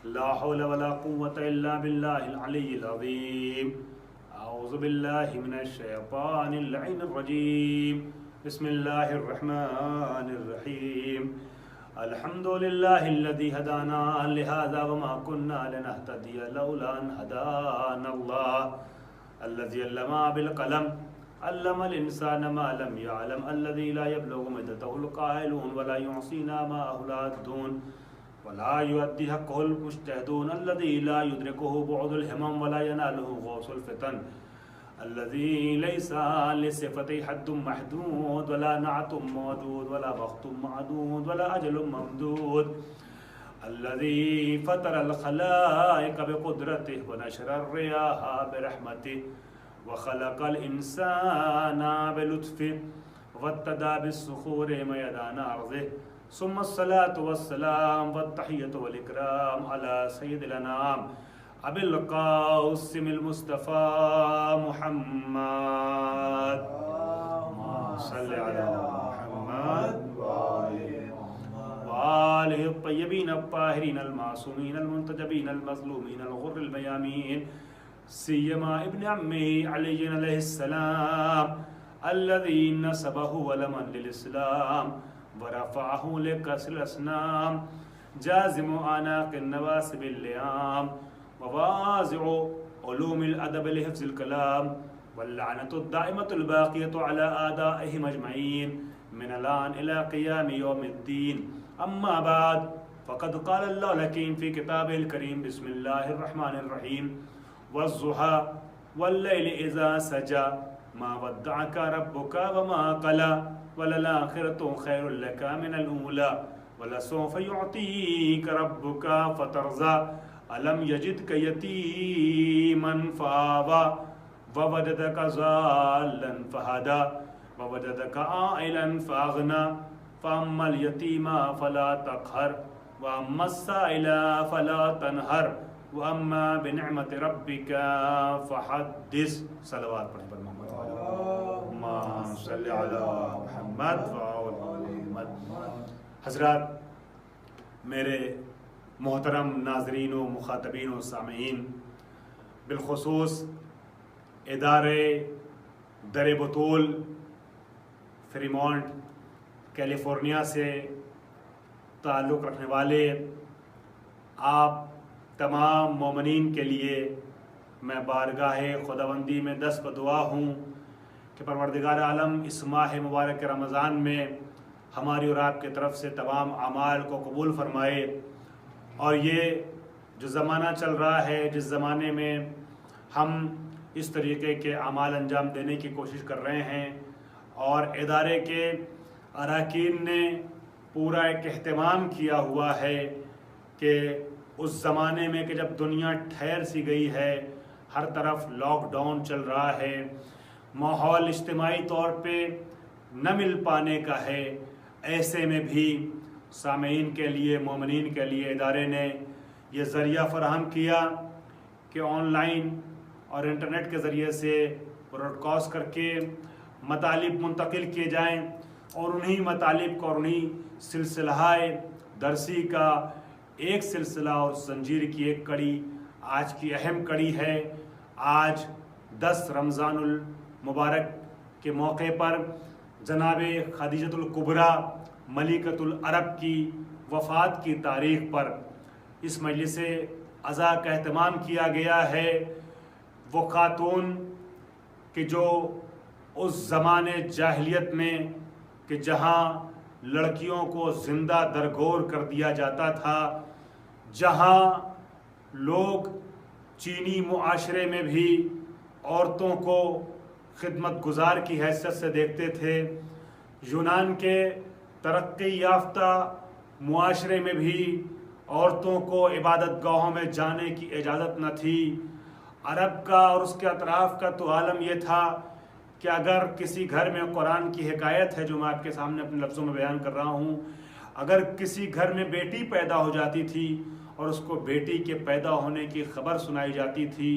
لا حول ولا قوة إلا بالله العلي العظيم. أعوذ بالله من الشيطان اللعين الرجيم. بسم الله الرحمن الرحيم. الحمد لله الذي هدانا لهذا وما كنا لنهتدي لولا أن هدانا الله. الذي علم بالقلم علم الإنسان ما لم يعلم. الذي لا يبلغ مدته القائلون ولا يعصينا ما أهلادون ولا يؤدي حقه المجتهدون. الذي لا يدركه بعد الهمم ولا يناله غوص الفتن. الذي ليس لصفته حد محدود ولا نعت موجود ولا وقت معدود ولا أجل ممدود. الذي فطر الخلائق بقدرته ونشر الرياح برحمته وخلق الإنسان بلطفه وابتدى بالصخور ميدان أرضه. ثم الصلاة والسلام والتحية والإكرام على سيد الأنام أبي القاسم المصطفى محمد. صل على محمد وآله الطيبين الطاهرين المعصومين المنتجبين المظلومين الغر الميامين. سيما ابن عمه علي عليه السلام الذي نسبه ولما للإسلام ورفعه لكسر الأصنام. جازم أعناق النواسب اللئام ووازع علوم الأدب لحفظ الكلام. واللعنة الدائمة الباقية على أعدائهم أجمعين من الآن إلى قيام يوم الدين. أما بعد فقد قال الله الحكيم في كتابه الكريم. بسم الله الرحمن الرحيم. والضحى والليل إذا سجى ما ودعك ربك وما قلى وللآخرة خير لك من الأولى ولسوف يعطيك ربك فترضى. ألم يجدك يتيما فآوى ووجدك ضالا فهدى ووجدك عائلا فأغنى. فأما اليتيم فلا تقهر وأما السائل فلا تنهر وأما بنعمة ربك فحدث. صلوات پڑھیں پر محمد اللہم صل علی محمد وآل محمد. حضرات، میرے محترم ناظرین و مخاطبین و سامعین، بالخصوص ادارے در بطول فریمونٹ کیلیفورنیا سے تعلق رکھنے والے آپ تمام مومنین کے لیے میں بارگاہ خداوندی میں دست بدعا ہوں کہ پروردگار عالم اس ماہ مبارک رمضان میں ہماری اور آپ کی طرف سے تمام اعمال کو قبول فرمائے. اور یہ جو زمانہ چل رہا ہے، جس زمانے میں ہم اس طریقے کے اعمال انجام دینے کی کوشش کر رہے ہیں اور ادارے کے اراکین نے پورا ایک اہتمام کیا ہوا ہے کہ اس زمانے میں کہ جب دنیا ٹھہر سی گئی ہے، ہر طرف لاک ڈاؤن چل رہا ہے، ماحول اجتماعی طور پہ نہ مل پانے کا ہے، ایسے میں بھی سامعین کے لیے، مومنین کے لیے ادارے نے یہ ذریعہ فراہم کیا کہ آن لائن اور انٹرنیٹ کے ذریعے سے براڈ کاسٹ کر کے مطالب منتقل کیے جائیں اور انہی مطالب کو اور انہی سلسلہ درسی کا ایک سلسلہ اور زنجیر کی ایک کڑی آج کی اہم کڑی ہے. آج 10 رمضان المبارک کے موقع پر جناب خدیجۃ الکبریٰ ملکۃ العرب کی وفات کی تاریخ پر اس مجلس عزا کا اہتمام کیا گیا ہے. وہ خاتون کہ جو اس زمانے جاہلیت میں کہ جہاں لڑکیوں کو زندہ درگور کر دیا جاتا تھا، جہاں لوگ چینی معاشرے میں بھی عورتوں کو خدمت گزار کی حیثیت سے دیکھتے تھے، یونان کے ترقی یافتہ معاشرے میں بھی عورتوں کو عبادت گاہوں میں جانے کی اجازت نہ تھی. عرب کا اور اس کے اطراف کا تو عالم یہ تھا کہ اگر کسی گھر میں قرآن کی حکایت ہے جو میں آپ کے سامنے اپنے لفظوں میں بیان کر رہا ہوں، اگر کسی گھر میں بیٹی پیدا ہو جاتی تھی اور اس کو بیٹی کے پیدا ہونے کی خبر سنائی جاتی تھی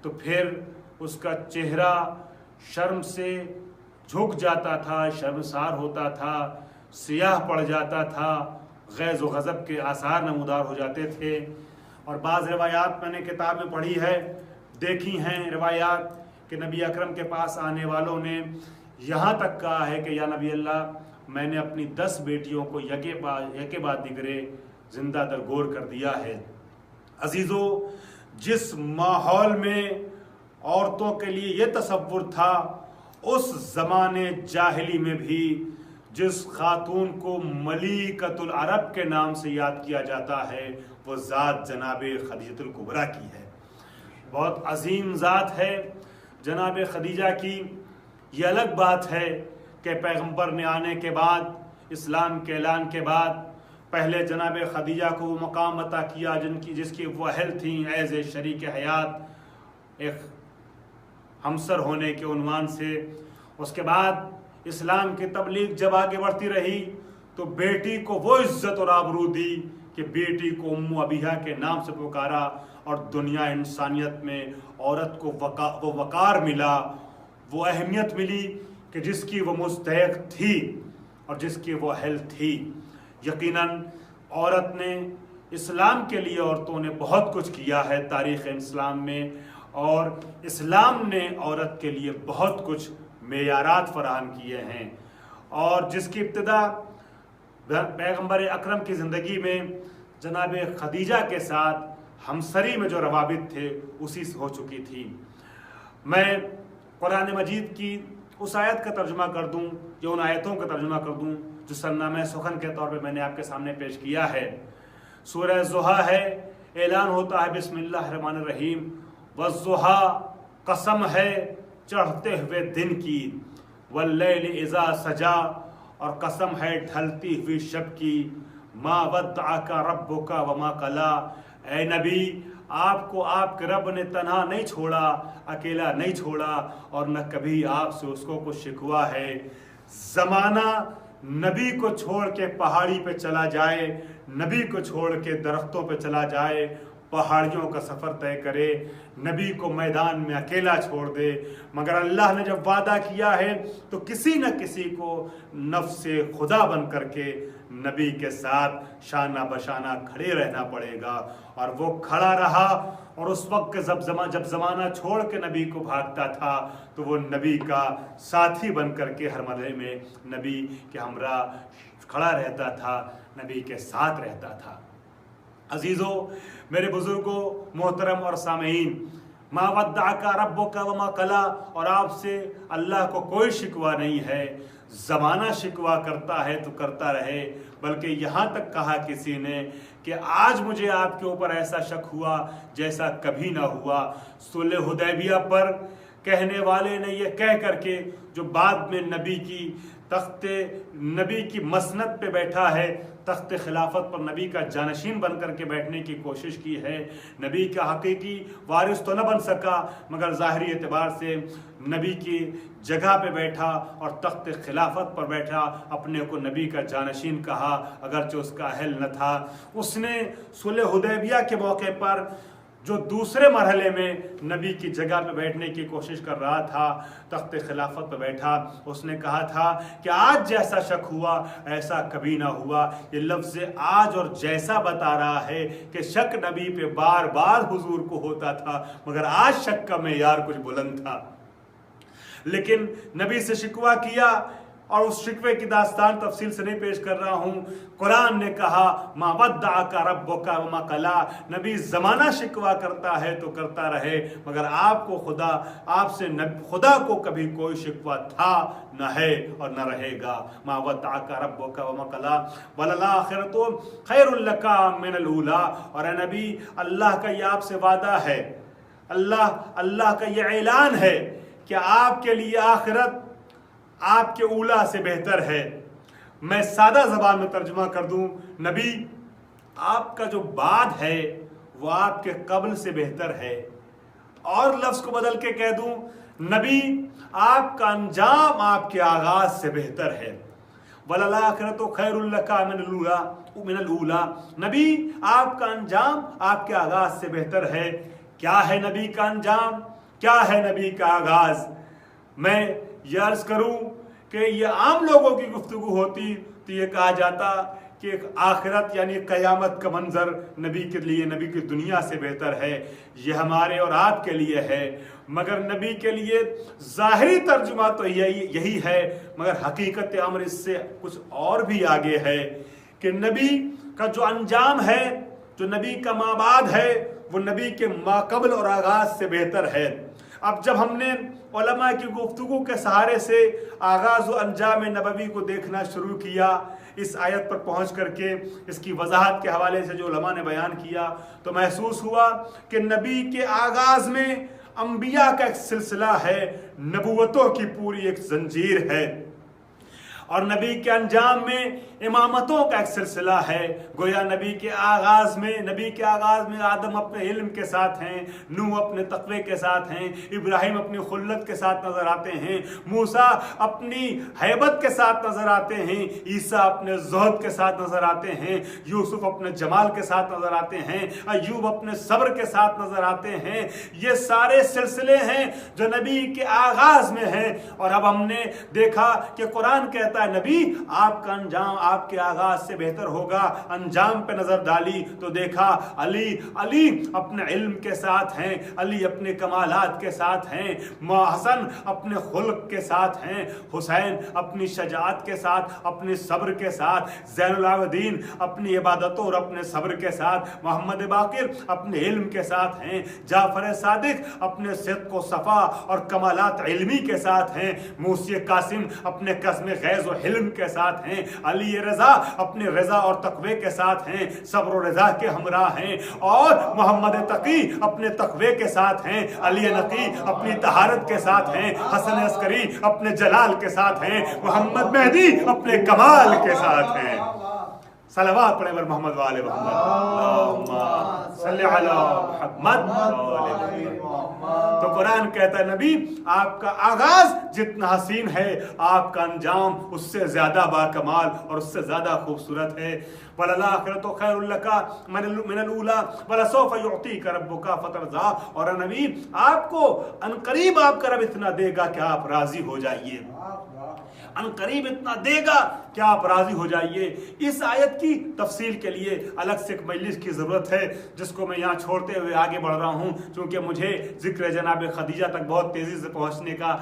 تو پھر اس کا چہرہ شرم سے جھک جاتا تھا، شرمسار ہوتا تھا، سیاہ پڑ جاتا تھا، غیظ و غضب کے آثار نمودار ہو جاتے تھے. اور بعض روایات میں نے کتاب میں پڑھی ہے، دیکھی ہیں روایات کہ نبی اکرم کے پاس آنے والوں نے یہاں تک کہا ہے کہ یا نبی اللہ، میں نے اپنی 10 بیٹیوں کو یکے بعد دیگرے زندہ درگور کر دیا ہے۔ عزیزو، جس ماحول میں عورتوں کے لیے یہ تصور تھا، اس زمانے جاہلی میں بھی جس خاتون کو ملیکۃ العرب کے نام سے یاد کیا جاتا ہے، وہ ذات جناب خدیجہ الکبریٰ کی ہے۔ بہت عظیم ذات ہے جناب خدیجہ کی۔ یہ الگ بات ہے کہ پیغمبر نے آنے کے بعد، اسلام کے اعلان کے بعد، پہلے جناب خدیجہ کو وہ مقام عطا کیا جس کی وہ اہل تھیں ایز اے شریک حیات، ایک ہمسر ہونے کے عنوان سے۔ اس کے بعد اسلام کی تبلیغ جب آگے بڑھتی رہی تو بیٹی کو وہ عزت اور آبرو دی کہ بیٹی کو ام ابیہا کے نام سے پکارا، اور دنیا انسانیت میں عورت کو وہ وقار ملا، وہ اہمیت ملی کہ جس کی وہ مستحق تھی اور جس کی وہ اہل تھی۔ یقیناً عورت نے، اسلام کے لیے عورتوں نے بہت کچھ کیا ہے تاریخ اسلام میں، اور اسلام نے عورت کے لیے بہت کچھ معیارات فراہم کیے ہیں، اور جس کی ابتدا پیغمبر اکرم کی زندگی میں جناب خدیجہ کے ساتھ ہمسری میں جو روابط تھے اسی سے ہو چکی تھی۔ میں قرآن مجید کی اس آیت کا ترجمہ کر دوں، یا ان آیتوں کا ترجمہ کر دوں جو سرنامہ سخن کے طور پہ میں نے آپ کے سامنے پیش کیا ہے۔ سورہ ضحیٰ ہے، اعلان ہوتا ہے بسم اللہ الرحمن الرحیم، والضحیٰ، قسم ہے چڑھتے ہوئے دن کی، واللیل اذا سجا، اور قسم ہے ڈھلتی ہوئی شب کی، ما ودعک ربک وما قلا، اے نبی آپ کو آپ کے رب نے تنہا نہیں چھوڑا، اکیلا نہیں چھوڑا، اور نہ کبھی آپ سے اس کو کچھ شکوا ہے۔ زمانہ نبی کو چھوڑ کے پہاڑی پہ چلا جائے، نبی کو چھوڑ کے درختوں پہ چلا جائے، پہاڑیوں کا سفر طے کرے، نبی کو میدان میں اکیلا چھوڑ دے، مگر اللہ نے جب وعدہ کیا ہے تو کسی نہ کسی کو نفس خدا بن کر کے نبی کے ساتھ شانہ بشانہ کھڑے رہنا پڑے گا، اور وہ کھڑا رہا۔ اور اس وقت جب زمانہ چھوڑ کے نبی کو بھاگتا تھا تو وہ نبی کا ساتھی بن کر کے ہر مرحلے میں نبی کے ہمراہ کھڑا رہتا تھا، نبی کے ساتھ رہتا تھا۔ عزیزو، میرے بزرگوں، محترم اور سامعین، ما ودعک ربک وما قلا، اور آپ سے اللہ کو کوئی شکوہ نہیں ہے۔ زمانہ شکوہ کرتا ہے تو کرتا رہے، بلکہ یہاں تک کہا کسی نے کہ آج مجھے آپ کے اوپر ایسا شک ہوا جیسا کبھی نہ ہوا۔ صلح حدیبیہ پر کہنے والے نے یہ کہہ کر کے، جو بعد میں نبی کی مسند پہ بیٹھا ہے، تخت خلافت پر نبی کا جانشین بن کر کے بیٹھنے کی کوشش کی ہے، نبی کا حقیقی وارث تو نہ بن سکا، مگر ظاہری اعتبار سے نبی کی جگہ پہ بیٹھا اور تخت خلافت پر بیٹھا، اپنے کو نبی کا جانشین کہا اگرچہ اس کا اہل نہ تھا۔ اس نے صلح حدیبیہ کے موقع پر جو دوسرے مرحلے میں نبی کی جگہ پہ بیٹھنے کی کوشش کر رہا تھا، تخت خلافت پہ بیٹھا، اس نے کہا تھا کہ آج جیسا شک ہوا ایسا کبھی نہ ہوا۔ یہ لفظ آج اور جیسا بتا رہا ہے کہ شک نبی پہ بار بار حضور کو ہوتا تھا، مگر آج شک کا معیار کچھ بلند تھا۔ لیکن نبی سے شکوہ کیا، اور اس شکوے کی داستان تفصیل سے نہیں پیش کر رہا ہوں۔ قرآن نے کہا ما ودعک ربک وما قلا، نبی زمانہ شکوہ کرتا ہے تو کرتا رہے، مگر آپ سے خدا کو کبھی کوئی شکوہ تھا نہ ہے اور نہ رہے گا۔ ما ودعک ربک وما قلا وللآخرۃ خیر لک من الاولی، اور اے نبی اللہ کا یہ آپ سے وعدہ ہے، اللہ کا یہ اعلان ہے کہ آپ کے لیے آخرت آپ کے اولا سے بہتر ہے۔ میں سادہ زبان میں ترجمہ کر دوں، نبی آپ کا جو بعد ہے وہ آپ کے قبل سے بہتر ہے، اور لفظ کو بدل کے کہہ دوں، نبی آپ کا انجام آپ کے آغاز سے بہتر ہے۔ وَلَلْآخِرَةُ خَيْرٌ لَكَ مِنَ الْأُولَى، نبی آپ کا انجام آپ کے آغاز سے بہتر ہے۔ کیا ہے نبی کا انجام، کیا ہے نبی کا آغاز؟ میں یہ عرض کروں کہ یہ عام لوگوں کی گفتگو ہوتی تو یہ کہا جاتا کہ کہ ایک آخرت یعنی قیامت کا منظر نبی کے لیے، نبی کی دنیا سے بہتر ہے، یہ ہمارے اور آپ کے لیے ہے، مگر نبی کے لیے ظاہری ترجمہ تو یہی ہے، مگر حقیقت امر اس سے کچھ اور بھی آگے ہے کہ نبی کا جو انجام ہے، جو نبی کا مابعد ہے، وہ نبی کے ماقبل اور آغاز سے بہتر ہے۔ اب جب ہم نے علماء کی گفتگو کے سہارے سے آغاز و انجام نبوی کو دیکھنا شروع کیا، اس آیت پر پہنچ کر کے اس کی وضاحت کے حوالے سے جو علماء نے بیان کیا، تو محسوس ہوا کہ نبی کے آغاز میں انبیاء کا ایک سلسلہ ہے، نبوتوں کی پوری ایک زنجیر ہے، اور نبی کے انجام میں امامتوں کا ایک سلسلہ ہے۔ گویا نبی کے آغاز میں آدم اپنے علم کے ساتھ ہیں، نوح اپنے تقوی کے ساتھ ہیں، ابراہیم اپنی خلت کے ساتھ نظر آتے ہیں، موسیٰ اپنی ہیبت کے ساتھ نظر آتے ہیں، عیسیٰ اپنے زہد کے ساتھ نظر آتے ہیں، یوسف اپنے جمال کے ساتھ نظر آتے ہیں، ایوب اپنے صبر کے ساتھ نظر آتے ہیں۔ یہ سارے سلسلے ہیں جو نبی کے آغاز میں ہیں، اور اب ہم نے دیکھا کہ قرآن کہتا ہے نبی آپ کا انجام آپ کے آغاز سے بہتر ہوگا۔ انجام پہ نظر ڈالی تو دیکھا علی اپنے علم کے ساتھ ہیں، علی اپنے کمالات کے ساتھ ہیں، حسن اپنے خلق کے ساتھ ہیں، حسین اپنی شجاعت کے ساتھ، اپنے صبر کے ساتھ، زین العابدین اپنی عبادتوں اور اپنے صبر کے ساتھ، محمد باقر اپنے علم کے ساتھ ہیں، جعفر صادق اپنے صدق و صفا اور کمالات علمی کے ساتھ ہیں، موسی قاسم اپنے قزم غیظ و حلم کے ساتھ ہیں، علی رضا اپنے رضا اور تقوی کے ساتھ ہیں، صبر و رضا کے ہمراہ ہیں، اور محمد تقی اپنے تقوی کے ساتھ ہیں، علی نقی اپنی طہارت کے ساتھ ہیں، حسن عسکری اپنے جلال کے ساتھ ہیں، محمد مہدی اپنے کمال کے ساتھ ہیں۔ صلوات پڑھیں بر محمد وآل محمد، اللہم صلی علی محمد وآل محمد۔ تو قرآن کہتا ہے نبی آپ کا آغاز جتنا حسین ہے، آپ کا انجام اس سے زیادہ باکمال اور اس سے زیادہ خوبصورت ہے۔ وَلَلْآخِرَةُ خَيْرٌ لَكَ مِنَ الْأُولَىٰ وَلَسَوْفَ يُعْطِيكَ رَبُّكَ فَتَرْضَىٰ۔ اور نبی آپ کو عنقریب آپ کا رب اتنا دے گا کہ آپ راضی ہو جائیے، عنقریب اتنا دے گا کہ آپ راضی ہو جائیے۔ اس آیت کی تفصیل کے لیے الگ سے ایک مجلس کی ضرورت ہے، جس کو میں یہاں چھوڑتے ہوئے آگے بڑھ رہا ہوں، چونکہ مجھے ذکر جناب خدیجہ تک بہت تیزی سے پہنچنے کا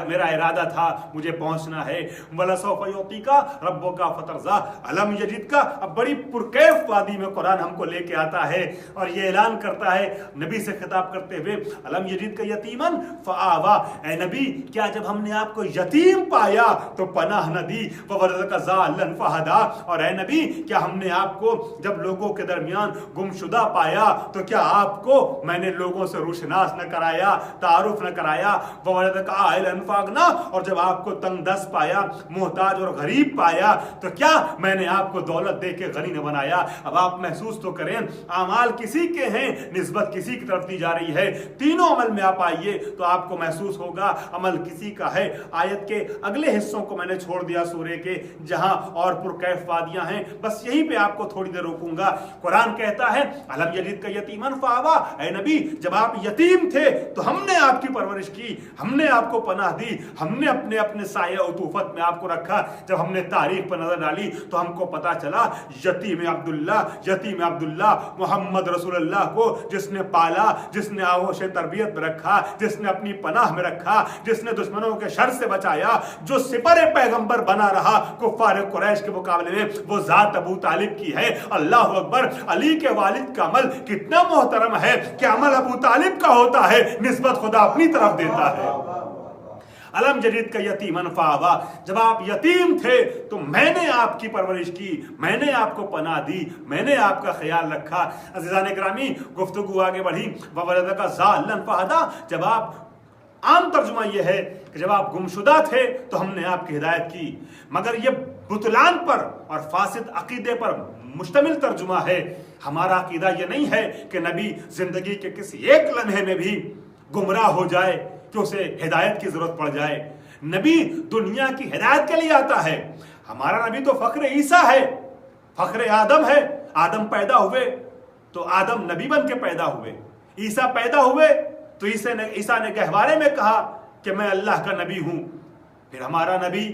میرا ارادہ تھا، مجھے پہنچنا ہے۔ وَلَسَوْفَ يُعْطِيكَ رَبُّكَ فَتَرْضَىٰ أَلَمْ يَجِدْكَ۔ اب بڑی پرکیف وادی میں قرآن ہم کو لے کے آتا ہے اور یہ اعلان کرتا ہے نبی سے خطاب کرتے ہوئے، أَلَمْ يَجِدْكَ يَتِيمًا فَآوَىٰ۔ اے نبی کیا جب ہم نے آپ کو یتیم پایا تو پناہ نہ دی، وَوَجَدَكَ ضَالًّا فَهَدَىٰ۔ اور اے نبی کیا ہم نے آپ کو جب لوگوں کے درمیان گمشدہ پایا تو کیا آپ کو میں نے لوگوں سے روشناس نہ کرایا، تعارف نہ کرایا، وَوَجَدَكَ عَائِلًا فَأَغْنَىٰ۔ اور جب آپ کو تنگ دست پایا، محتاج اور غریب پایا تو کیا میں نے آپ کو دولت دے کے غنی نہ بنایا۔ اب آپ محسوس تو کریں، اعمال کسی کے ہیں، نسبت کسی کی طرف دی جا رہی ہے، تینوں عمل میں آپ آئیے تو آپ کو محسوس ہوگا عمل کسی کا ہے۔ آیت کے اگلے حصوں کو میں نے چھوڑ دیا سورے کے، جہاں اور پرکیف وادیاں ہیں، بس یہیں پہ آپ کو تھوڑی دیر روکوں گا۔ قرآن کہتا ہے أَلَمْ يَجِدْكَ يَتِيمًا فَآوَىٰ۔ اے نبی جب آپ یتیم تھے تو ہم نے آپ کی پرورش کی، ہم نے آپ کو پناہ دی، ہم نے اپنے سایہ عطوفت میں آپ کو رکھا۔ جب ہم نے تاریخ پر نظر ڈالی تو ہم کو پتا چلا یتیم عبداللہ محمد رسول اللہ کو جس نے پالا، جس نے آغوش تربیت میں رکھا، جس نے اپنی پناہ میں رکھا، جس نے دشمنوں کے شر سے بچایا، جو سپر پیغمبر بنا رہا کفار قریش کے مقابلے میں، وہ ذات ابو طالب کی ہے۔ اللہ اکبر، علی کے والد کا عمل کتنا محترم ہے کہ عمل ابو طالب کا ہوتا ہے، نسبت خدا اپنی طرف دیتا ہے۔ أَلَمْ يَجِدْكَ يَتِيمًا فَآوَىٰ۔ جب آپ یتیم تھے تو میں نے آپ کی پرورش کی، میں نے آپ کو پناہ دی، میں نے آپ کا خیال رکھا۔ عزیزان گرامی، گفتگو آگے بڑھی، وَوَجَدَكَ ضَالًّا فَهَدَىٰ۔ جب آپ عام ترجمہ یہ ہے کہ جب آپ گمشدہ تھے تو ہم نے آپ کی ہدایت کی، مگر یہ بطلان پر اور فاسد عقیدے پر مشتمل ترجمہ ہے۔ ہمارا عقیدہ یہ نہیں ہے کہ نبی زندگی کے کسی ایک لمحے میں بھی گمراہ ہو جائے کہ اسے ہدایت کی ضرورت پڑ جائے۔ نبی دنیا کی ہدایت کے لیے آتا ہے۔ ہمارا نبی تو فخر عیسیٰ ہے، فخر آدم ہے۔ آدم پیدا ہوئے تو آدم نبی بن کے پیدا ہوئے، عیسیٰ پیدا ہوئے تو عیسیٰ نے گہوارے میں کہا کہ میں اللہ کا نبی ہوں۔ پھر ہمارا نبی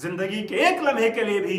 زندگی کے ایک لمحے کے لیے بھی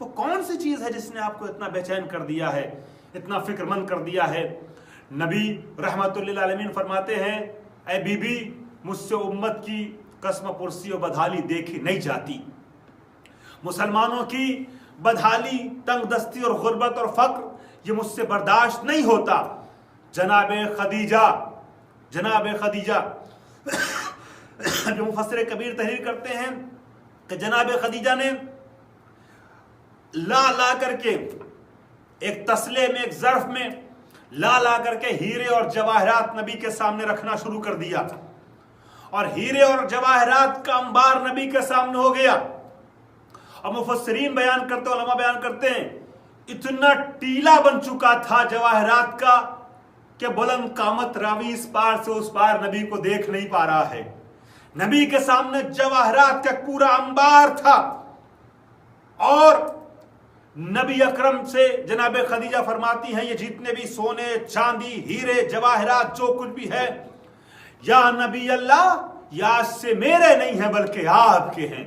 وہ کون سی چیز ہے جس نے آپ کو اتنا بے چین کر دیا ہے، اتنا فکر مند کر دیا ہے؟ نبی رحمت للعالمین فرماتے ہیں اے بی بی مجھ سے امت کی قسم پرسی و بدحالی دیکھی نہیں جاتی، مسلمانوں کی بدحالی، تنگ دستی اور غربت اور فقر یہ مجھ سے برداشت نہیں ہوتا۔ جناب خدیجہ جو مفسر کبیر تحریر کرتے ہیں کہ جناب خدیجہ نے لا کر کے ایک تسلے میں، ایک ظرف میں لا کر کے ہیرے اور جواہرات نبی کے سامنے رکھنا شروع کر دیا، اور ہیرے اور جواہرات کا انبار نبی کے سامنے ہو گیا۔ اور مفسرین بیان کرتے، علماء بیان کرتے ہیں اتنا ٹیلا بن چکا تھا جواہرات کا کہ بلند قامت راوی اس پار سے اس پار نبی کو دیکھ نہیں پا رہا ہے۔ نبی کے سامنے جواہرات کا پورا انبار تھا، اور نبی اکرم سے جناب خدیجہ فرماتی ہیں یہ جتنے بھی سونے، چاندی، ہیرے، جواہرات جو کچھ بھی ہے، یا نبی اللہ یہ آج سے میرے نہیں ہیں بلکہ آپ کے ہیں۔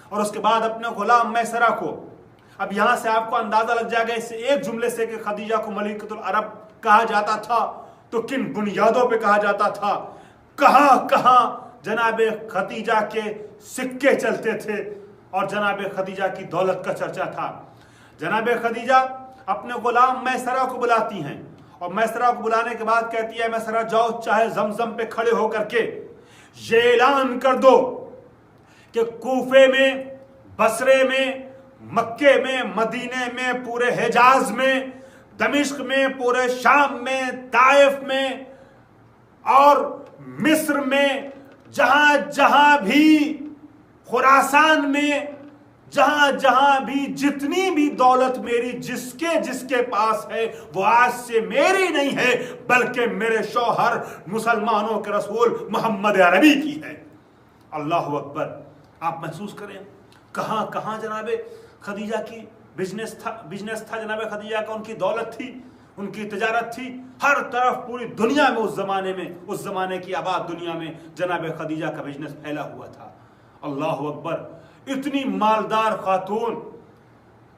اور اس کے بعد اپنے غلام میسرہ کو، اب یہاں سے آپ کو اندازہ لگ جائے گا اس ایک جملے سے کہ خدیجہ کو ملکۃ العرب کہا جاتا تھا تو کن بنیادوں پہ کہا جاتا تھا، کہاں جناب خدیجہ کے سکے چلتے تھے اور جناب خدیجہ کی دولت کا چرچا تھا۔ جناب خدیجہ اپنے غلام میسرہ کو بلاتی ہیں، اور میسرہ کو بلانے کے بعد کہتی ہے میسرہ جاؤ چاہے زمزم پہ کھڑے ہو کر کے یہ اعلان کر دو کہ کوفے میں، بصرے میں، مکے میں، مدینے میں، پورے حجاز میں، دمشق میں، پورے شام میں، طائف میں اور مصر میں، جہاں جہاں بھی، خراسان میں، جہاں بھی جتنی بھی دولت میری جس کے پاس ہے وہ آج سے میری نہیں ہے بلکہ میرے شوہر مسلمانوں کے رسول محمد عربی کی ہے۔ اللہ اکبر! آپ محسوس کریں کہاں جناب خدیجہ کی بزنس تھا جناب خدیجہ کا، ان کی دولت تھی، ان کی تجارت تھی، ہر طرف پوری دنیا میں اس زمانے کی آباد دنیا میں جناب خدیجہ کا بزنس پھیلا ہوا تھا۔ اللہ اکبر! اتنی مالدار خاتون،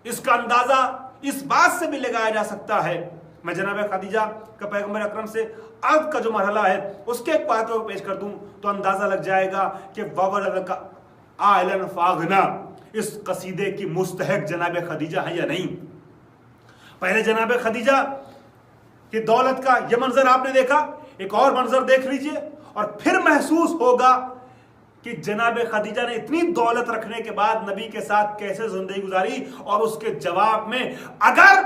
اس کا اندازہ اس بات سے بھی لگایا جا سکتا ہے، میں جناب خدیجہ کا پیغمبر اکرم سے عہد کا جو مرحلہ ہے اس کے ایک بات کو پیش کر دوں تو اندازہ لگ جائے گا کہ وَوَلَدَكَ عَائِلًا فَأَغْنَىٰ اس قصیدے کی مستحق جناب خدیجہ ہے یا نہیں۔ پہلے جناب خدیجہ کی دولت کا یہ منظر آپ نے دیکھا، ایک اور منظر دیکھ لیجئے اور پھر محسوس ہوگا کہ جناب خدیجہ نے اتنی دولت رکھنے کے بعد نبی کے ساتھ کیسے زندگی گزاری، اور اس کے جواب میں اگر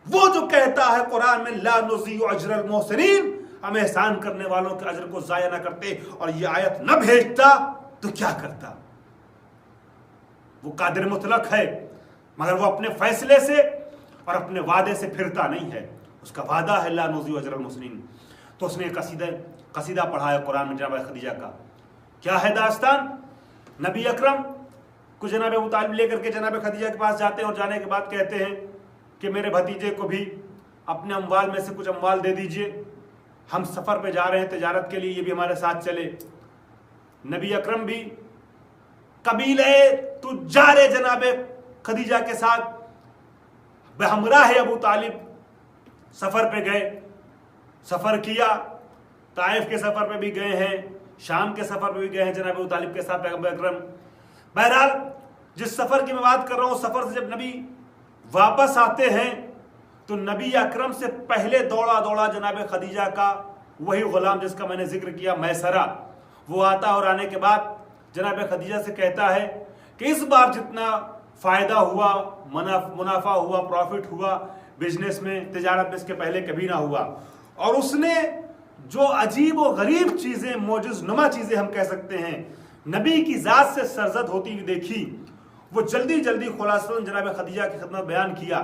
وہ جو کہتا ہے قرآن میں لا نضیع اجر المحسنین، ہم احسان کرنے والوں کے اجر کو ضائع نہ کرتے، اور یہ آیت نہ بھیجتا تو کیا کرتا؟ وہ قادر مطلق ہے مگر وہ اپنے فیصلے سے اور اپنے وعدے سے پھرتا نہیں ہے، اس کا وعدہ ہے لا نضیع اجر المحسنین۔ تو اس نے قصیدہ پڑھا ہے قرآن میں جناب خدیجہ کا۔ کیا ہے داستان؟ نبی اکرم کو جناب ابو طالب لے کر کے جناب خدیجہ کے پاس جاتے ہیں، اور جانے کے بعد کہتے ہیں کہ میرے بھتیجے کو بھی اپنے اموال میں سے کچھ اموال دے دیجئے، ہم سفر پہ جا رہے ہیں تجارت کے لیے، یہ بھی ہمارے ساتھ چلے۔ نبی اکرم بھی قبیلہ تجار جناب خدیجہ کے ساتھ بہمراہ ابو طالب سفر پہ گئے، سفر کیا، طائف کے سفر پہ بھی گئے ہیں، شام کے سفر پہ بھی گئے ہیں جناب ابو طالب کے ساتھ پیغمبر اکرم۔ بہرحال جس سفر کی میں بات کر رہا ہوں، اس سفر سے جب نبی واپس آتے ہیں تو نبی اکرم سے پہلے دوڑا جناب خدیجہ کا وہی غلام جس کا میں نے ذکر کیا، میسرہ، وہ آتا، اور آنے کے بعد جناب خدیجہ سے کہتا ہے کہ اس بار جتنا فائدہ ہوا، منافع ہوا، پروفٹ ہوا بزنس میں، تجارت میں، اس کے پہلے کبھی نہ ہوا۔ اور اس نے جو عجیب و غریب چیزیں، معجز نما چیزیں ہم کہہ سکتے ہیں، نبی کی ذات سے سرزد ہوتی ہوئی دیکھی، وہ جلدی خلاصہ جناب خدیجہ کی خدمت بیان کیا۔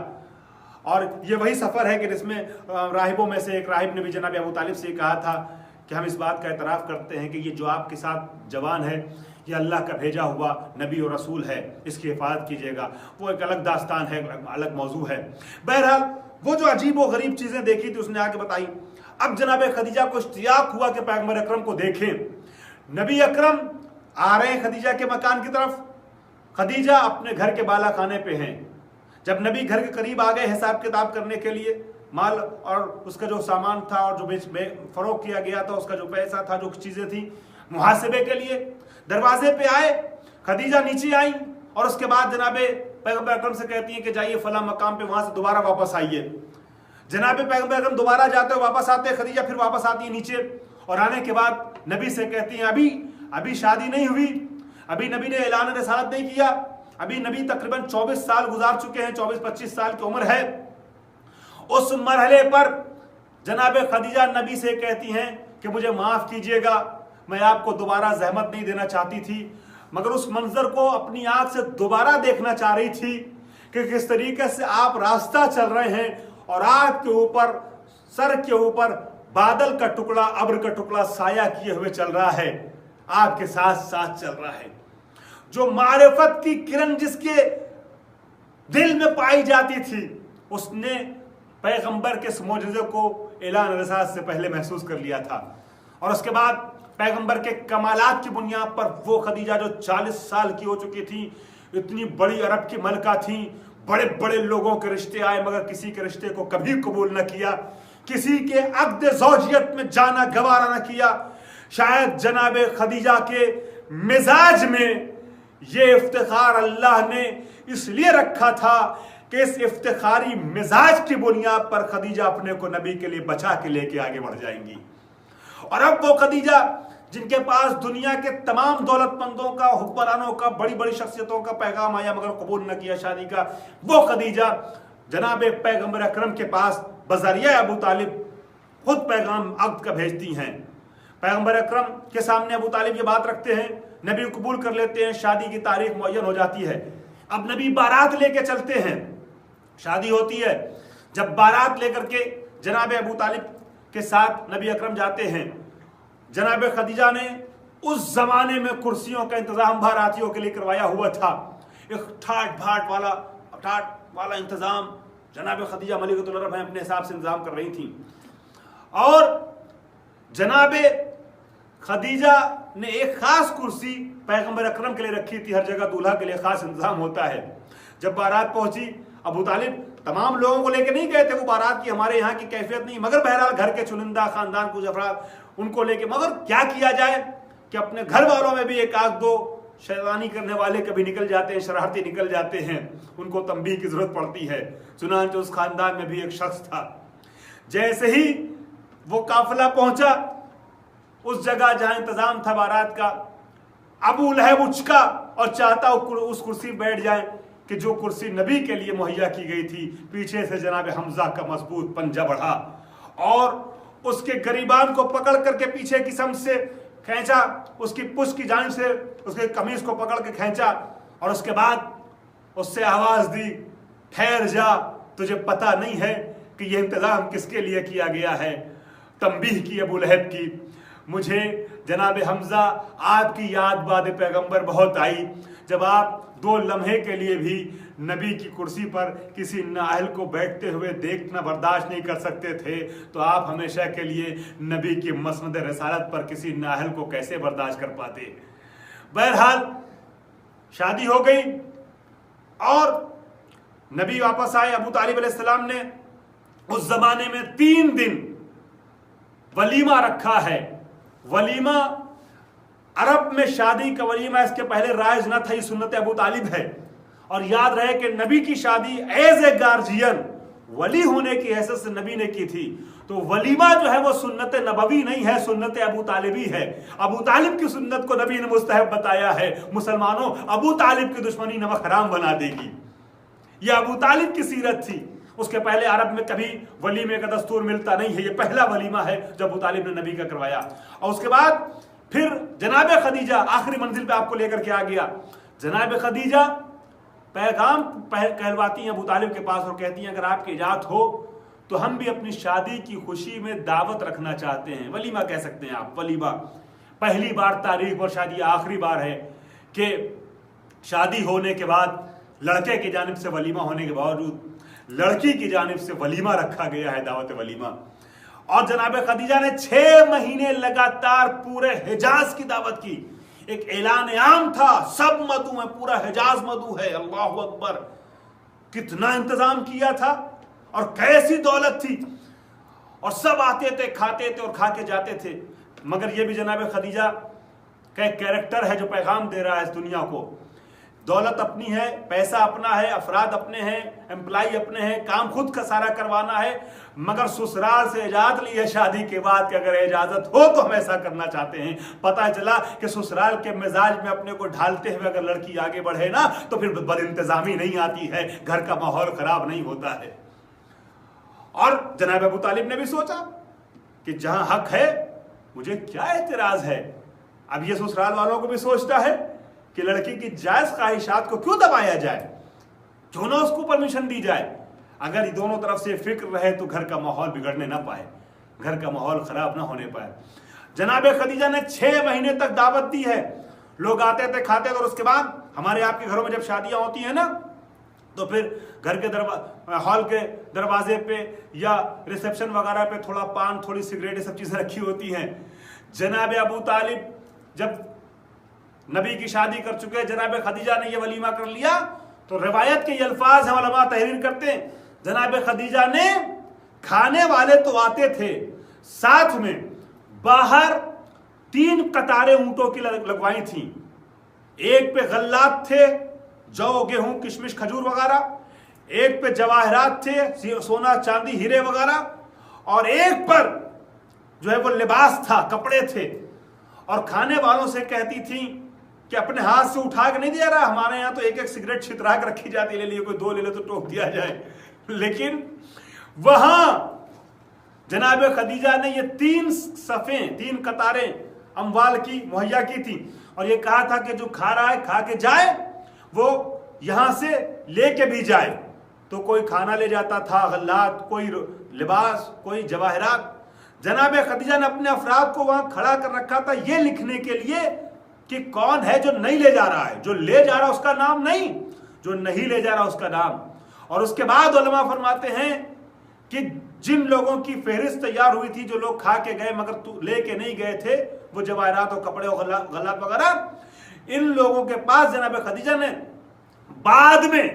اور یہ وہی سفر ہے کہ جس میں راہبوں میں سے ایک راہب نے بھی جناب ابو طالب سے کہا تھا کہ ہم اس بات کا اعتراف کرتے ہیں کہ یہ جو آپ کے ساتھ جوان ہے یہ اللہ کا بھیجا ہوا نبی و رسول ہے، اس کی حفاظت کیجیے گا۔ وہ ایک الگ داستان ہے، الگ موضوع ہے۔ بہرحال وہ جو عجیب و غریب چیزیں دیکھی تھی اس نے آگے بتائی۔ اب جناب خدیجہ کو اشتیاق ہوا کہ پیغمبر اکرم کو دیکھیں۔ نبی اکرم آ رہے ہیں خدیجہ کے مکان کی طرف، خدیجہ اپنے گھر کے بالا خانے پہ ہیں، جب نبی گھر کے قریب آ گئے حساب کتاب کرنے کے لیے، مال اور اس کا جو سامان تھا اور جو فروخت کیا گیا تھا، اس کا جو پیسہ تھا، جو چیزیں تھیں، محاسبے کے لیے دروازے پہ آئے، خدیجہ نیچے آئیں اور اس کے بعد جناب پیغمبر اکرم سے کہتی ہیں کہ جائیے فلاں مقام پہ، وہاں سے دوبارہ واپس آئیے۔ جناب پیغمبر اکرم دوبارہ جاتے واپس آتے، خدیجہ پھر واپس آتی ہے نیچے، اور آنے کے بعد نبی سے کہتی ہیں ابھی شادی نہیں ہوئی، ابھی نبی نے اعلان رسالت نہیں کیا، ابھی نبی تقریباً 24 سال گزار چکے ہیں، 24-25 سال کی عمر ہے۔ اس مرحلے پر جناب خدیجہ نبی سے کہتی ہیں کہ مجھے معاف کیجئے گا، میں آپ کو دوبارہ زحمت نہیں دینا چاہتی تھی، مگر اس منظر کو اپنی آنکھ سے دوبارہ دیکھنا چاہ رہی تھی کہ کس طریقے سے آپ راستہ چل رہے ہیں اور آپ کے اوپر، سر کے اوپر بادل کا ٹکڑا، ابر کا ٹکڑا سایہ کیے ہوئے چل رہا ہے، آپ کے ساتھ ساتھ چل رہا ہے۔ جو معرفت کی کرن جس کے دل میں پائی جاتی تھی، اس نے پیغمبر کے اس معجزے کو اعلان رسالت سے پہلے محسوس کر لیا تھا، اور اس کے بعد پیغمبر کے کمالات کی بنیاد پر وہ خدیجہ جو 40 سال کی ہو چکی تھی، اتنی بڑی عرب کی ملکہ تھیں، بڑے بڑے لوگوں کے رشتے آئے مگر کسی کے رشتے کو کبھی قبول نہ کیا، کسی کے عقد زوجیت میں جانا گوارا نہ کیا۔ شاید جناب خدیجہ کے مزاج میں یہ افتخار اللہ نے اس لیے رکھا تھا کہ اس افتخاری مزاج کی بنیاد پر خدیجہ اپنے کو نبی کے لیے بچا کے لے کے آگے بڑھ جائیں گی۔ اور اب وہ خدیجہ جن کے پاس دنیا کے تمام دولت مندوں کا، حکمرانوں کا، بڑی بڑی شخصیتوں کا پیغام آیا مگر قبول نہ کیا شادی کا، وہ خدیجہ جناب پیغمبر اکرم کے پاس بذریعہ ابو طالب خود پیغام عقد کا بھیجتی ہیں۔ پیغمبر اکرم کے سامنے ابو طالب یہ بات رکھتے ہیں، نبی قبول کر لیتے ہیں، شادی کی تاریخ معین ہو جاتی ہے۔ اب نبی بارات لے کے چلتے ہیں، شادی ہوتی ہے۔ جب بارات لے کر کے جناب ابو طالب کے ساتھ نبی اکرم جاتے ہیں، جناب خدیجہ نے اس زمانے میں کرسیوں کا انتظام باراتیوں کے لیے کروایا ہوا تھا، ایک ٹھاٹ بھاٹ والا انتظام جناب خدیجہ ملکۃ العرب ہیں اپنے حساب سے انتظام کر رہی تھیں، اور جناب خدیجہ نے ایک خاص کرسی پیغمبر اکرم کے لیے رکھی تھی، ہر جگہ دولہا کے لیے خاص انتظام ہوتا ہے۔ جب بارات پہنچی، ابو طالب تمام لوگوں کو لے کے نہیں گئے تھے، وہ بارات کی ہمارے یہاں کی کیفیت نہیں، مگر بہرحال گھر کے چنندہ خاندان کچھ افراد ان کو لے کے، مگر کیا کیا جائے کہ اپنے گھر والوں میں بھی ایک آدھ دو شیطانی کرنے والے کبھی نکل جاتے ہیں، شرارتی نکل جاتے ہیں، ان کو تنبیہ کی ضرورت پڑتی ہے۔ چنانچہ اس خاندان میں بھی ایک شخص تھا، جیسے ہی وہ قافلہ پہنچا اس جگہ جہاں انتظام تھا بارات کا، ابو لہب اچکا اور چاہتا اس کرسی بیٹھ جائے کہ جو کرسی نبی کے لیے مہیا کی گئی تھی۔ پیچھے سے جناب حمزہ کا مضبوط پنجہ بڑھا اور اس کے گریبان کو پکڑ کر کے پیچھے کی سمت سے کھینچا، اس کی پشت کی جانب سے اس کے قمیص کو پکڑ کے کھینچا، اور اس کے بعد اس سے آواز دی، ٹھہر جا، تجھے پتہ نہیں ہے کہ یہ انتظام کس کے لیے کیا گیا ہے؟ تنبیہ کی ابو لہب کی، مجھے جناب حمزہ آپ کی یاد باد پیغمبر بہت آئی، جب آپ 2 لمحے کے لیے بھی نبی کی کرسی پر کسی نااہل کو بیٹھتے ہوئے دیکھنا برداشت نہیں کر سکتے تھے، تو آپ ہمیشہ کے لیے نبی کی مسند رسالت پر کسی نااہل کو کیسے برداشت کر پاتے؟ بہرحال شادی ہو گئی اور نبی واپس آئے۔ ابو طالب علیہ السلام نے اس زمانے میں 3 دن ولیمہ رکھا ہے۔ ولیمہ عرب میں شادی کا ولیمہ اس کے پہلے رائج نہ تھا، یہ سنت ابو طالب ہے، اور یاد رہے کہ نبی کی شادی ایز اے گارجین، ولی ہونے کی حیثیت سے نبی نے کی تھی، تو ولیمہ جو ہے وہ سنت نبوی نہیں ہے، سنت ابو طالبی ہے۔ ابو طالب کی سنت کو نبی نے مستحب بتایا ہے۔ مسلمانوں، ابو طالب کی دشمنی نمک حرام بنا دے گی، یہ ابو طالب کی سیرت تھی۔ اس کے پہلے عرب میں کبھی ولیمے کا دستور ملتا نہیں ہے، یہ پہلا ولیمہ ہے جو ابو طالب نے نبی کا کروایا۔ اور اس کے بعد پھر جناب خدیجہ آخری منزل پہ آپ کو لے کر کے آ گیا۔ جناب خدیجہ پیغام کہلواتی ہیں ابو طالب کے پاس اور کہتی ہیں اگر آپ کی اجازت ہو تو ہم بھی اپنی شادی کی خوشی میں دعوت رکھنا چاہتے ہیں۔ ولیمہ کہہ سکتے ہیں آپ، ولیمہ پہلی بار تاریخ پر شادی آخری بار ہے کہ شادی ہونے کے بعد لڑکے کی جانب سے ولیمہ ہونے کے باوجود لڑکی کی جانب سے ولیمہ رکھا گیا ہے، دعوت ولیمہ۔ اور جناب خدیجہ نے 6 مہینے لگاتار پورے حجاز کی دعوت کی، ایک اعلان عام تھا، سب مدعو ہیں، پورا حجاز مدعو ہے، اللہ اکبر۔ کتنا انتظام کیا تھا اور کیسی دولت تھی، اور سب آتے تھے، کھاتے تھے اور کھا کے جاتے تھے. مگر یہ بھی جناب خدیجہ کا ایک کیریکٹر ہے جو پیغام دے رہا ہے اس دنیا کو. دولت اپنی ہے، پیسہ اپنا ہے، افراد اپنے ہیں، امپلائی اپنے ہیں، کام خود کا سارا کروانا ہے، مگر سسرال سے اجازت لی ہے شادی کے بعد کہ اگر اجازت ہو تو ہم ایسا کرنا چاہتے ہیں. پتہ چلا کہ سسرال کے مزاج میں اپنے کو ڈھالتے ہوئے اگر لڑکی آگے بڑھے نا تو پھر بد انتظامی نہیں آتی ہے، گھر کا ماحول خراب نہیں ہوتا ہے. اور جناب ابو طالب نے بھی سوچا کہ جہاں حق ہے مجھے کیا اعتراض ہے. اب یہ سسرال والوں کو بھی سوچتا ہے کہ لڑکی کی جائز خواہشات کو کیوں دبایا جائے، کیوں نہ اس کو پرمیشن دی جائے. اگر دونوں طرف سے فکر رہے تو گھر کا ماحول بگڑنے نہ پائے، گھر کا ماحول خراب نہ ہونے پائے. جناب خدیجہ نے 6 مہینے تک دعوت دی ہے. لوگ آتے تھے، کھاتے تھے، اور اس کے بعد ہمارے آپ کے گھروں میں جب شادیاں ہوتی ہیں نا تو پھر گھر کے ہال کے دروازے پہ یا ریسپشن وغیرہ پہ تھوڑا پان، تھوڑی سگریٹ، یہ سب چیزیں رکھی ہوتی ہیں. جناب ابو طالب جب نبی کی شادی کر چکے، جناب خدیجہ نے یہ ولیمہ کر لیا تو روایت کے یہ الفاظ ہیں، علماء تحریر کرتے ہیں، جناب خدیجہ نے کھانے والے تو آتے تھے، ساتھ میں باہر 3 قطاریں اونٹوں کی لگوائی تھیں. ایک پہ غلات تھے، جو، گیہوں، کشمش، کھجور وغیرہ، ایک پہ جواہرات تھے، سونا، چاندی، ہیرے وغیرہ، اور ایک پر جو ہے وہ لباس تھا، کپڑے تھے. اور کھانے والوں سے کہتی تھیں کہ اپنے ہاتھ سے اٹھا کے نہیں دیا رہا، ہمارے یہاں تو ایک ایک سگریٹ چھترا کے رکھی جاتی، لے لیے کوئی 2 لے لے تو ٹوک دیا جائے. لیکن وہاں جناب خدیجہ نے یہ 3 صفیں، 3 قطاریں اموال کی مہیا کی تھی، اور یہ کہا تھا کہ جو کھا رہا ہے کھا کے جائے، وہ یہاں سے لے کے بھی جائے. تو کوئی کھانا لے جاتا تھا، غلات، کوئی لباس، کوئی جواہرات. جناب خدیجہ نے اپنے افراد کو وہاں کھڑا کر رکھا تھا یہ لکھنے کے لیے کہ کون ہے جو نہیں لے جا رہا ہے، جو لے جا رہا اس کا نام نہیں، جو نہیں لے جا رہا اس کا نام. اور اس کے بعد علماء فرماتے ہیں کہ جن لوگوں کی فہرست تیار ہوئی تھی، جو لوگ کھا کے گئے مگر لے کے نہیں گئے تھے، وہ جواہرات اور کپڑے اور غلات وغیرہ، ان لوگوں کے پاس جناب خدیجہ نے بعد میں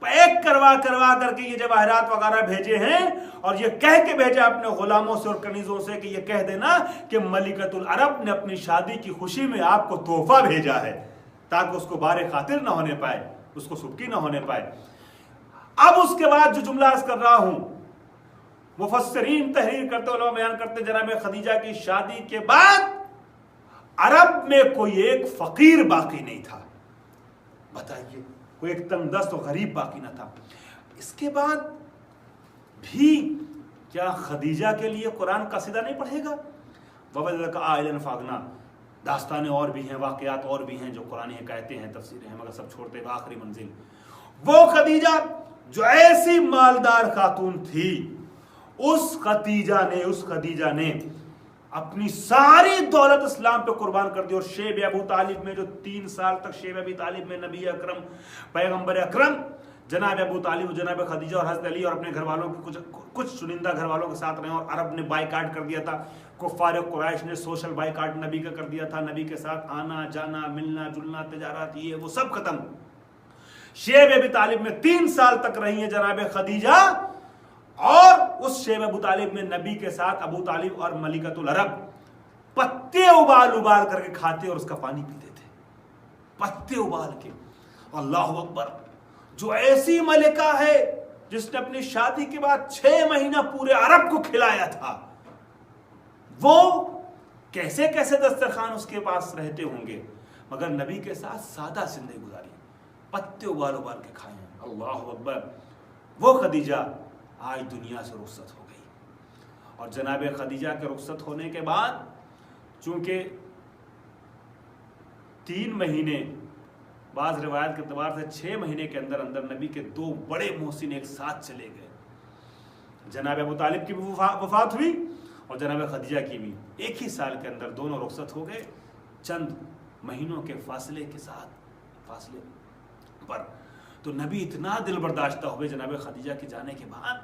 پیک کروا کر کے یہ جواہرات وغیرہ بھیجے ہیں، اور یہ کہہ کے بھیجا اپنے غلاموں سے اور کنیزوں سے کہ یہ کہہ دینا کہ ملکۃ العرب نے اپنی شادی کی خوشی میں آپ کو تحفہ بھیجا ہے، تاکہ اس کو بار خاطر نہ ہونے پائے، اس کو سبکی نہ ہونے پائے. اب اس کے بعد جو جملہ عرض کر رہا ہوں، مفسرین تحریر کرتے، علماء بیان کرتے، جناب خدیجہ کی شادی کے بعد عرب میں کوئی ایک فقیر باقی نہیں تھا. بتائیے، کوئی ایک تنگ دست و غریب باقی نہ تھا. اس کے بعد بھی کیا خدیجہ کے لیے قرآن قصیدہ نہیں پڑھے گا؟ وَوَجَدَكَ عَائِلًا فَأَغْنَىٰ. داستانیں اور بھی ہیں، واقعات اور بھی ہیں جو قرآن حکایتیں ہیں، تفسیریں ہیں، مگر سب چھوڑتے ہوئے آخری منزل وہ خدیجہ جو ایسی مالدار خاتون تھی، اس خدیجہ نے اپنی ساری دولت اسلام پہ قربان کر دی. اور شیب ابو طالب میں جو 3 سال تک شیب ابی طالب میں نبی اکرم، پیغمبر اکرم جناب ابو طالب، جناب خدیجہ اور حضرت علی اور اپنے گھر والوں کے کچھ چنندہ گھر والوں کے ساتھ رہے، اور عرب نے بائیکاٹ کر دیا تھا. کفار قریش نے سوشل بائیکاٹ نبی کا کر دیا تھا، نبی کے ساتھ آنا جانا، ملنا جلنا، تجارت، یہ وہ سب ختم. شیب ابی طالب میں 3 سال تک رہی ہیں جناب خدیجہ، اور اس شیب ابو طالب میں نبی کے ساتھ ابو طالب اور ملکۃ العرب پتے ابال کر کے کھاتے اور اس کا پانی پیتے تھے، پتے ابال کے. اللہ اکبر! جو ایسی ملکہ ہے جس نے اپنی شادی کے بعد 6 مہینہ پورے عرب کو کھلایا تھا، وہ کیسے دسترخوان اس کے پاس رہتے ہوں گے، مگر نبی کے ساتھ سادہ زندگی گزاری، پتے ابال کے کھائے ہیں. اللہ اکبر! وہ خدیجہ آج دنیا سے رخصت ہو گئی. اور جناب خدیجہ کے رخصت ہونے کے بعد چونکہ 3 مہینے، بعض روایت کے اعتبار سے 6 مہینے کے اندر نبی کے 2 بڑے محسن ایک ساتھ چلے گئے. جناب ابو طالب کی بھی وفات ہوئی اور جناب خدیجہ کی بھی. ایک ہی سال کے اندر دونوں رخصت ہو گئے، چند مہینوں کے فاصلے پر. تو نبی اتنا دل برداشتہ ہوئے جناب خدیجہ کے جانے کے بعد.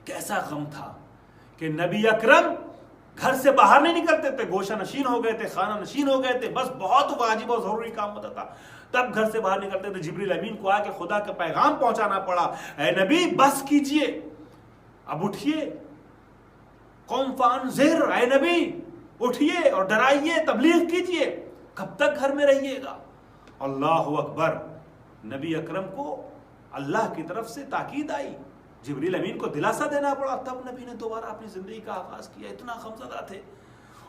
کیسا غم تھا کہ نبی اکرم گھر سے باہر نہیں نکلتے تھے، گوشہ نشین ہو گئے تھے، خانہ نشین ہو گئے تھے، بس بہت واجب اور ضروری کام ہوتا تھا تب گھر سے باہر نکلتے تھے. جبریل امین کو آ کے خدا کا پیغام پہنچانا پڑا، اے نبی بس کیجئے، اب اٹھیے، قوم فانذر، اے نبی اٹھیے اور ڈرائیے، تبلیغ کیجئے، کب تک گھر میں رہیے گا. اللہ اکبر. نبی اکرم کو اللہ کی طرف سے تاکید آئی، جبریل امین کو دلاسا دینا پڑا، تب نبی نے دوبارہ اپنی زندگی کا آغاز کیا. اتنا غمزدہ تھے.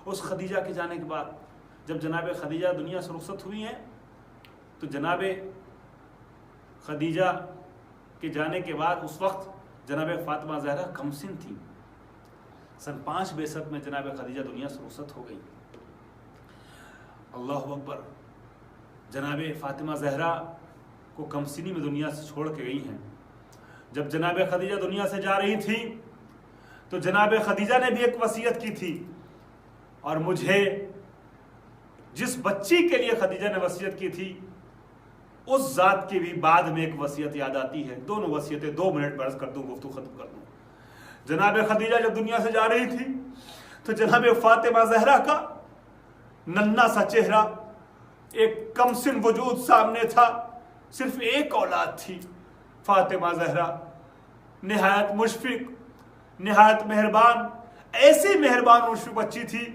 اس خدیجہ کے جانے کے بعد جب جناب خدیجہ دنیا سے رخصت ہوئی ہیں تو جناب خدیجہ کے جانے کے بعد اس وقت جناب فاطمہ زہرا کمسن تھی. سن 5 بعثت میں جناب خدیجہ دنیا سے رخصت ہو گئی. اللہ اکبر. جناب فاطمہ زہرا کو کمسنی میں دنیا سے چھوڑ کے گئی ہیں. جب جناب خدیجہ دنیا سے جا رہی تھی تو جناب خدیجہ نے بھی ایک وصیت کی تھی، اور مجھے جس بچی کے لیے خدیجہ نے وصیت کی تھی اس ذات کی بھی بعد میں ایک وصیت یاد آتی ہے. دونوں وصیتیں 2 منٹ میں عرض کر دوں، گفتگو ختم کر دوں. جناب خدیجہ جب دنیا سے جا رہی تھی تو جناب فاطمہ زہرا کا ننھا سا چہرہ، ایک کمسن وجود سامنے تھا. صرف ایک اولاد تھی فاطمہ زہرا، نہایت مشفق، نہایت مہربان، ایسی مہربان مشفق بچی تھی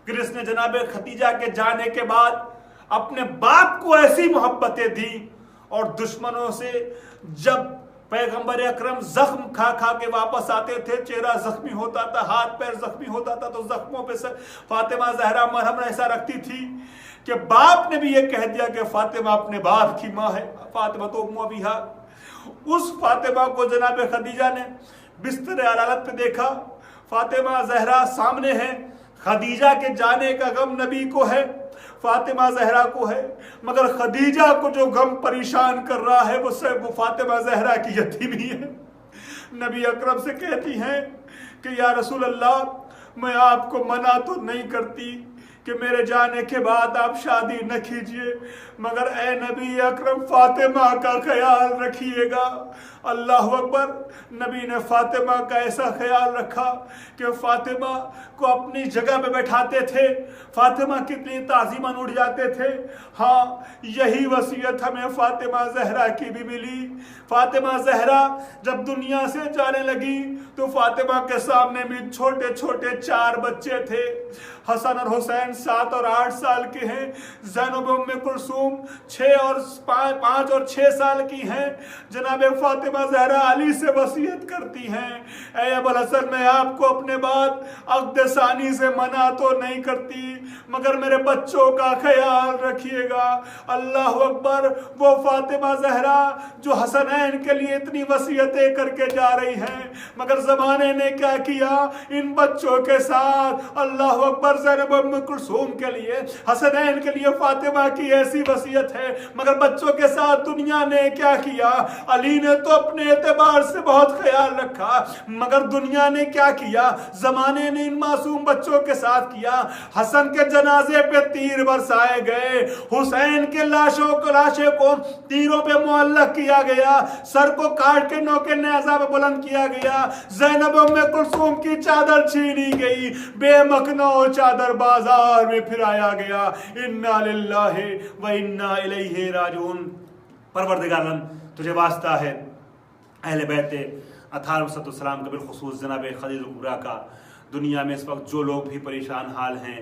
کہ جس نے جناب خدیجہ کے جانے کے بعد اپنے باپ کو ایسی محبتیں دی، اور دشمنوں سے جب پیغمبر اکرم زخم کھا کھا کے واپس آتے تھے، چہرہ زخمی ہوتا تھا، ہاتھ پیر زخمی ہوتا تھا، تو زخموں پہ فاطمہ زہرا مرہم ایسا رکھتی تھی کہ باپ نے بھی یہ کہہ دیا کہ فاطمہ اپنے باپ کی ماں ہے، فاطمہ تو ام ابیہا. اس فاطمہ کو جناب خدیجہ نے بستر عدالت پہ دیکھا. فاطمہ زہرا سامنے ہے، خدیجہ کے جانے کا غم نبی کو ہے، فاطمہ زہرا کو ہے، مگر خدیجہ کو جو غم پریشان کر رہا ہے وہ صرف فاطمہ زہرا کی یتیمی ہے. نبی اکرم سے کہتی ہیں کہ یا رسول اللہ، میں آپ کو منع تو نہیں کرتی کہ میرے جانے کے بعد آپ شادی نہ کیجئے، مگر اے نبی اکرم فاطمہ کا خیال رکھیے گا. اللہ اکبر. نبی نے فاطمہ کا ایسا خیال رکھا کہ فاطمہ کو اپنی جگہ پہ بیٹھاتے تھے، فاطمہ کتنی تعظیماً اٹھ جاتے تھے. ہاں، یہی وصیت ہمیں فاطمہ زہرا کی بھی ملی. فاطمہ زہرا جب دنیا سے جانے لگی تو فاطمہ کے سامنے بھی چھوٹے چھوٹے 4 بچے تھے. حسن اور حسین 7 اور 8 سال کے ہیں. زینب ام کلثوم 5 اور 6 سال کی ہیں. جناب فاطمہ زہرا علی سے وصیت کرتی ہیں، اے ابو الحسن، میں آپ کو اپنے بعد عقد ثانی سے منع تو نہیں کرتی، مگر میرے بچوں کا خیال رکھیے گا. اللہ اکبر. وہ فاطمہ زہرا جو حسنین کے لیے اتنی وصیتیں کر کے جا رہی ہیں، مگر زمانے نے کیا کیا ان بچوں کے ساتھ. اللہ اکبر. زینب ام کلثوم کے لیے، حسنین کے لیے فاطمہ کی ایسی وصیت ہے، مگر بچوں کے ساتھ دنیا نے کیا کیا. علی نے تو اپنے اعتبار سے بہت خیال رکھا، مگر دنیا نے کیا کیا، زمانے نے ان معصوم بچوں کے ساتھ کیا. حسن کے جنازے پہ تیر برسائے گئے، حسین کے لاشیں کو تیروں پہ معلق کیا گیا، سر کو کاٹ کے نوکے نیزہ پہ بلند کیا گیا. زینب ام کلثوم کی چادر چھینی گئی، بے مخنو چادر بازار میں پھرایا گیا. انا للہ و انا الیہ راجعون. پروردگار تجھے واسطہ ہے اہل بیت اطہار علیہ السلام کا، بالخصوص جناب خدیجہ کبریٰ کا. دنیا میں اس وقت جو لوگ بھی پریشان حال ہیں،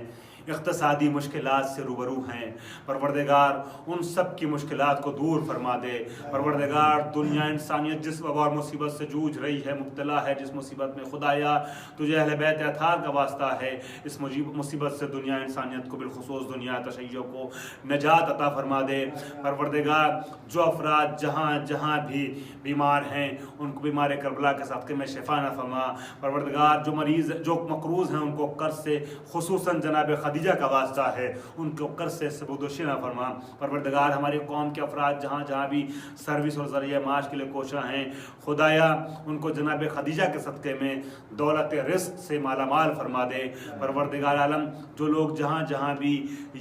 اقتصادی مشکلات سے روبرو ہیں، پروردگار ان سب کی مشکلات کو دور فرما دے. پروردگار دنیا انسانیت جس وبا اور مصیبت سے جوجھ رہی ہے، مبتلا ہے، جس مصیبت میں خدایا تجھے اہل بیت اطہار کا واسطہ ہے، اس مصیبت سے دنیا انسانیت کو، بالخصوص دنیا تشیع کو نجات عطا فرما دے. پروردگار جو افراد جہاں جہاں بھی بیمار ہیں ان کو بیمار کربلا کے صدقے میں شفا نہ فرما. پروردگار جو مریض جو مقروض ہیں ان کو قرض سے، خصوصاً جناب خدیجہ خدیجہ کا واسطہ ہے، ان کو قرض سے سبکدوشی نہ فرما۔ پروردگار ہماری قوم کے افراد جہاں جہاں بھی سروس اور ذریعہ معاش کے لیے کوشاں ہیں، خدایا ان کو جناب خدیجہ کے صدقے میں دولت رزق سے مالا مال فرما دے۔ پروردگار عالم جو لوگ جہاں جہاں بھی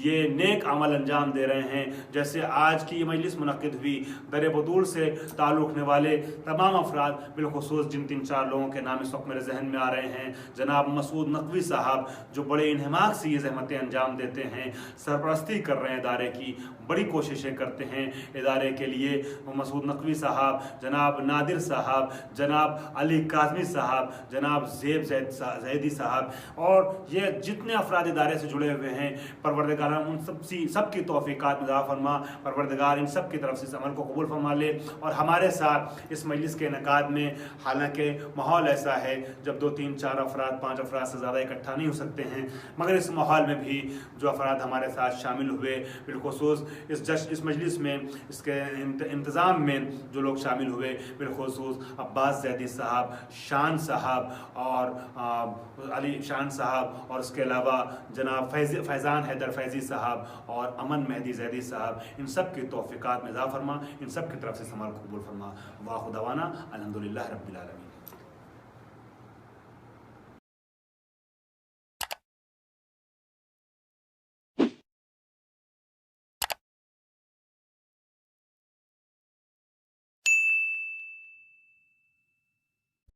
یہ نیک عمل انجام دے رہے ہیں، جیسے آج کی یہ مجلس منعقد ہوئی، در بطول سے تعلق رکھنے والے تمام افراد، بالخصوص جن 3-4 لوگوں کے نام اس وقت میرے ذہن میں آ رہے ہیں، جناب مسعود نقوی صاحب جو بڑے انہماک سے یہ زحمتیں انجام دیتے ہیں، سرپرستی کر رہے ہیں ادارے کی، بڑی کوششیں کرتے ہیں ادارے کے لیے، مسعود نقوی صاحب، جناب نادر صاحب، جناب علی کاظمی صاحب، جناب زیب زیدی صاحب، اور یہ جتنے افراد ادارے سے جڑے ہوئے ہیں، پروردگار ان سب کی توفیقات میں اضافہ فرما۔ پروردگار ان سب کی طرف سے اس عمل کو قبول فرما لے، اور ہمارے ساتھ اس مجلس کے انعقاد میں، حالانکہ ماحول ایسا ہے جب 2-3-4 افراد 5 افراد سے زیادہ اکٹھا نہیں ہو سکتے ہیں، مگر اس ماحول میں بھی جو افراد ہمارے ساتھ شامل ہوئے، بالخصوص اس مجلس میں اس کے انتظام میں جو لوگ شامل ہوئے، بالخصوص عباس زیدی صاحب، شان صاحب اور علی شان صاحب، اور اس کے علاوہ جناب فیضان حیدر فیضی صاحب اور امن مہدی زیدی صاحب، ان سب کی توفیقات میں اضافہ فرما، ان سب کی طرف سے اس عمل کو قبول فرما۔ واخر دعوانا الحمدللہ رب العالمین۔